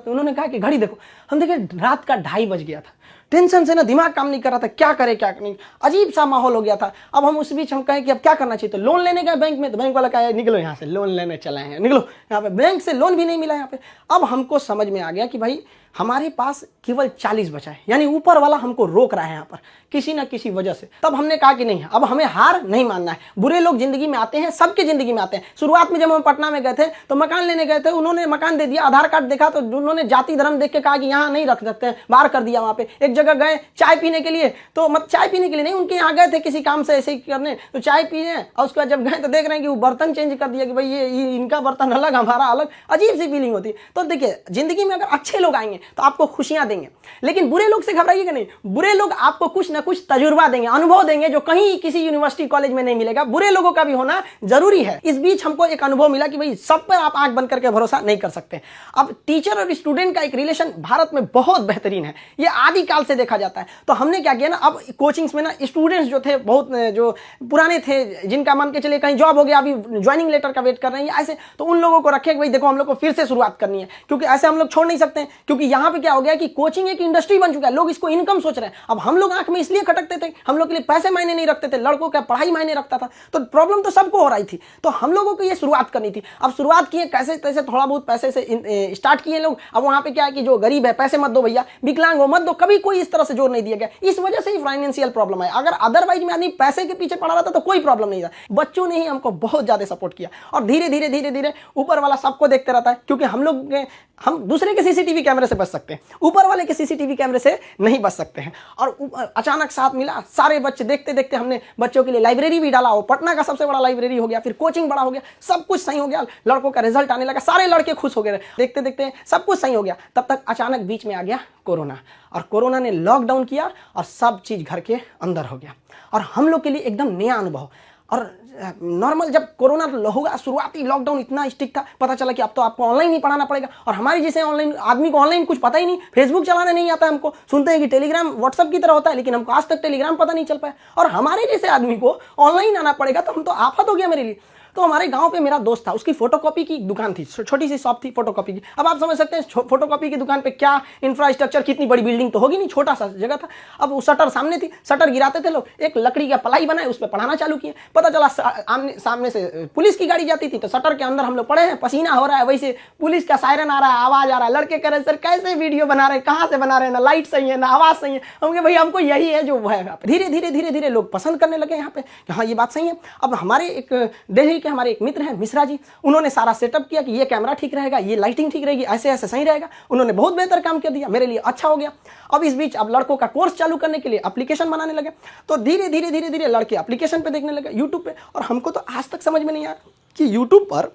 तो उन्होंने कहा कि घड़ी देखो। हम देखे रात का 2:30 बज गया था, टेंशन से ना दिमाग काम नहीं कर रहा था, क्या करे क्या नहीं, अजीब सा माहौल हो गया था। अब हम उस बीच हम कहें कि अब क्या करना चाहिए, तो लोन लेने गए बैंक में, तो बैंक वाला कहा निकलो यहाँ से, लोन लेने चले हैं, निकलो यहाँ पे। बैंक से लोन भी नहीं मिला यहाँ पे। अब हमको समझ में आ गया कि भाई हमारे पास केवल 40 बचा है, यानी ऊपर वाला हमको रोक रहा है यहाँ पर किसी ना किसी वजह से। तब हमने कहा कि नहीं, अब हमें हार नहीं मानना है। बुरे लोग जिंदगी में आते हैं, सबके जिंदगी में आते हैं। शुरुआत में जब हम पटना में गए थे तो मकान लेने गए थे, उन्होंने मकान दे दिया, आधार कार्ड देखा तो उन्होंने जाति धर्म देख के कहा कि यहाँ नहीं रख सकते हैं, बाहर कर दिया। वहाँ पे एक जगह गए चाय पीने के लिए, तो मतलब चाय पीने के लिए नहीं, उनके यहाँ गए थे किसी काम से ऐसे ही करने, तो चाय पिए और उसके बाद जब गए तो देख रहे हैं कि वो बर्तन चेंज कर दिया कि भाई ये इनका बर्तन अलग हमारा अलग, अजीब सी फीलिंग होती है। तो देखिए जिंदगी में अगर अच्छे लोग आएंगे तो आपको खुशियां देंगे, लेकिन बुरे लोग से घबराइएगा नहीं। बुरे लोग आपको कुछ ना कुछ तजुर्बा देंगे, अनुभव देंगे जो कहीं किसी यूनिवर्सिटी कॉलेज में नहीं मिलेगा। बुरे लोगों का भी होना जरूरी है। इस बीच हमको एक अनुभव मिला कि भाई सब पर आप आंख बंद करके भरोसा नहीं कर सकते। अब टीचर और स्टूडेंट का एक रिलेशन भारत में बहुत बेहतरीन है, ये आदिकाल से देखा जाता है। तो हमने क्या किया ना, अब कोचिंग्स में ना स्टूडेंट्स जो थे बहुत जो पुराने थे, जिनका मान के चलिए कहीं जॉब हो गया, अभी ज्वाइनिंग लेटर का वेट कर रहे हैं ऐसे, तो उन लोगों को रखे कि भाई देखो हम लोग को फिर से शुरुआत करनी है, क्योंकि ऐसे हम लोग छोड़ नहीं सकते हैं। क्योंकि यहाँ पे क्या हो गया कि कोचिंग एक इंडस्ट्री बन चुका है, लोग इसको इनकम सोच रहे हैं। अब हम लोग आंख में इसलिए खटकते थे, हम लोग के लिए पैसे मायने नहीं रखते थे, लड़कों का पढ़ाई मायने रखता था, तो प्रॉब्लम तो सबको हो रही थी। तो हम लोगों को ये शुरुआत करनी थी। अब शुरुआत किए कैसे तैसे, थोड़ा बहुत पैसे से स्टार्ट किए लोग। अब वहां पे क्या है कि जो गरीब है पैसे मत दो भैया, विकलांग हो मत दो, कभी कोई इस तरह से जोर नहीं दिया गया। इस वजह से ही फाइनेंशियल प्रॉब्लम है। अगर अदरवाइज में आदमी पैसे के पीछे पड़ा रहता तो कोई प्रॉब्लम नहीं था। बच्चों ने ही हमको बहुत ज्यादा सपोर्ट किया, और धीरे धीरे धीरे धीरे ऊपर वाला सबको देखते रहता है, क्योंकि हम दूसरे के सीसीटीवी कैमरे से बच सकते हैं, ऊपर वाले के सीसीटीवी कैमरे से नहीं बच सकते हैं। और अचानक साथ मिला, सारे बच्चे देखते देखते हमने बच्चों के लिए लाइब्रेरी भी डाला, वो पटना का सबसे बड़ा लाइब्रेरी हो गया, फिर कोचिंग बड़ा हो गया, सब कुछ सही हो गया। लड़कों का रिजल्ट आने लगा, सारे लड़के खुश हो गए, देखते देखते सब कुछ सही हो गया। तब तक अचानक बीच में आ गया कोरोना, और कोरोना ने लॉकडाउन किया और सब चीज घर के अंदर हो गया, और हम लोग के लिए एकदम नया अनुभव। और नॉर्मल जब कोरोना होगा, शुरुआती लॉकडाउन इतना स्ट्रिक्ट था, पता चला कि अब तो आपको ऑनलाइन ही पढ़ाना पड़ेगा। और हमारे जैसे ऑनलाइन आदमी को ऑनलाइन कुछ पता ही नहीं, फेसबुक चलाना नहीं आता हमको, सुनते हैं कि टेलीग्राम व्हाट्सएप की तरह होता है, लेकिन हमको आज तक टेलीग्राम पता नहीं चल पाया। और हमारे जैसे आदमी को ऑनलाइन आना पड़ेगा, तो हम तो आफत हो गया मेरे लिए। तो हमारे गांव पे मेरा दोस्त था, उसकी फोटोकॉपी की दुकान थी, छोटी सी शॉप थी फोटोकॉपी की। अब आप समझ सकते हैं फोटोकॉपी की दुकान पे क्या इंफ्रास्ट्रक्चर, कितनी बड़ी बिल्डिंग तो होगी नहीं, छोटा सा जगह था। अब वो शटर सामने थी, शटर गिराते थे लोग, एक लकड़ी का पलाई बनाए उस पर पढ़ाना चालू किए। पता चला सामने से पुलिस की गाड़ी जाती थी, तो शटर के अंदर हम लोग पड़े हैं, पसीना हो रहा है, वैसे पुलिस का सायरन आ रहा है, आवाज आ रहा है। लड़के कह रहे सर कैसे वीडियो बना रहे हैं, कहाँ से बना रहे हैं, ना लाइट सही है ना आवाज सही है। हम भाई हमको यही है जो है। धीरे धीरे धीरे धीरे लोग पसंद करने लगे यहाँ पे, हाँ ये बात सही है। अब हमारे एक दिल्ली के हमारे एक मित्र हैं मिश्रा जी, उन्होंने सारा सेटअप किया कि ये कैमरा ठीक रहेगा, ये लाइटिंग ठीक रहेगी, ऐसे ऐसे सही रहेगा। उन्होंने बहुत बेहतर काम कर दिया, मेरे लिए अच्छा हो गया। अब इस बीच अब लड़कों का कोर्स चालू करने के लिए एप्लीकेशन बनाने लगे, तो धीरे धीरे धीरे धीरे लड़के एप्लीकेशन पे देखने लगे यूट्यूब पे। और हमको तो आज तक समझ में नहीं आया कि यूट्यूब पर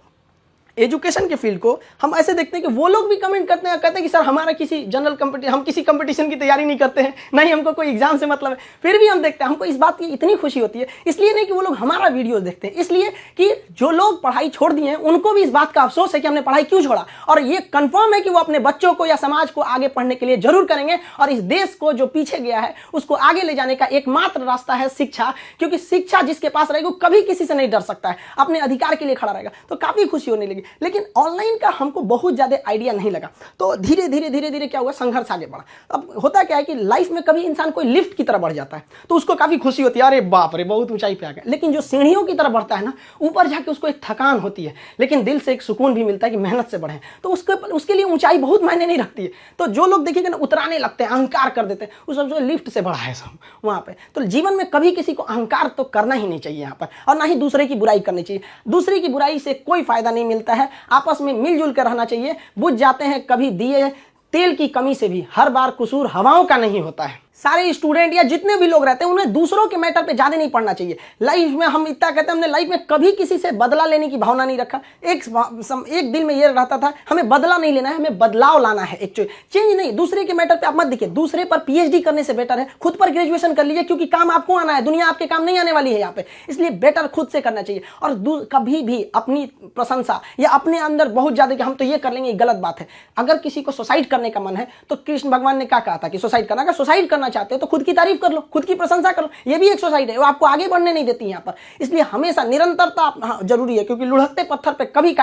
एजुकेशन के फील्ड को हम ऐसे देखते हैं कि वो लोग भी कमेंट करते हैं, कहते हैं कि सर हमारा किसी जनरल कंपटीशन, हम किसी कंपटीशन की तैयारी नहीं करते हैं, नहीं हमको कोई एग्जाम से मतलब है, फिर भी हम देखते हैं। हमको इस बात की इतनी खुशी होती है, इसलिए नहीं कि वो लोग हमारा वीडियो देखते हैं, इसलिए कि जो लोग पढ़ाई छोड़ दिए हैं उनको भी इस बात का अफसोस है कि हमने पढ़ाई क्यों छोड़ा। और ये कंफर्म है कि वो अपने बच्चों को या समाज को आगे पढ़ने के लिए जरूर करेंगे। और इस देश को जो पीछे गया है उसको आगे ले जाने का एकमात्र रास्ता है शिक्षा, क्योंकि शिक्षा जिसके पास रहेगी वो कभी किसी से नहीं डर सकता है, अपने अधिकार के लिए खड़ा रहेगा। तो काफी खुशी होने लगी। लेकिन ऑनलाइन का हमको बहुत ज्यादा आइडिया नहीं लगा, तो धीरे धीरे धीरे धीरे क्या हुआ, संघर्ष आगे बढ़ा। अब होता क्या है कि लाइफ में कभी इंसान कोई लिफ्ट की तरह बढ़ जाता है तो उसको काफी खुशी होती है, अरे बाप रे बहुत ऊंचाई पे आ गया। लेकिन जो सीढ़ियों की तरह बढ़ता है ना, ऊपर जाके उसको एक थकान होती है, लेकिन दिल से एक सुकून भी मिलता है कि मेहनत से बढ़े, तो उसके लिए ऊंचाई बहुत मायने नहीं रखती है। तो जो लोग देखिएगा ना उतराने लगते हैं, अहंकार कर देते हैं, उस सबसे लिफ्ट से बढ़ा है सब वहां पे। तो जीवन में कभी किसी को अहंकार तो करना ही नहीं चाहिए यहाँ पर, और ना ही दूसरे की बुराई करनी चाहिए। दूसरे की बुराई से कोई फायदा नहीं मिलता है, आपस में मिलजुल कर रहना चाहिए। बुझ जाते हैं कभी दिए तेल की कमी से भी, हर बार कसूर हवाओं का नहीं होता है। सारे स्टूडेंट या जितने भी लोग रहते हैं उन्हें दूसरों के मैटर पे ज्यादा नहीं पढ़ना चाहिए। लाइफ में हम इतना कहते हैं, हमने लाइफ में कभी किसी से बदला लेने की भावना नहीं रखा। एक दिल में ये रहता था हमें बदला नहीं लेना है, हमें बदलाव लाना है, एक चेंज नहीं। दूसरे के मैटर पे आप मत देखिए, दूसरे पर पीएचडी करने से बेटर है खुद पर ग्रेजुएशन कर लीजिए, क्योंकि काम आपको आना है, दुनिया आपके काम नहीं आने वाली है यहाँ पे, इसलिए बेटर खुद से करना चाहिए। और कभी भी अपनी प्रशंसा या अपने अंदर बहुत ज्यादा कि हम तो ये कर लेंगे, गलत बात है। अगर किसी को सुसाइड करने का मन है तो कृष्ण भगवान ने क्या कहा था कि सुसाइड करना, अगर सुसाइड करना चाहते हो तो खुद की तारीफ कर लो, खुद की प्रशंसा करो, ये भी एक सोसाइटी है, वो आपको आगे बढ़ने नहीं देती यहाँ पर। इसलिए हमेशा निरंतरता जरूरी है, क्योंकि लुढ़कते पत्थर पे कभी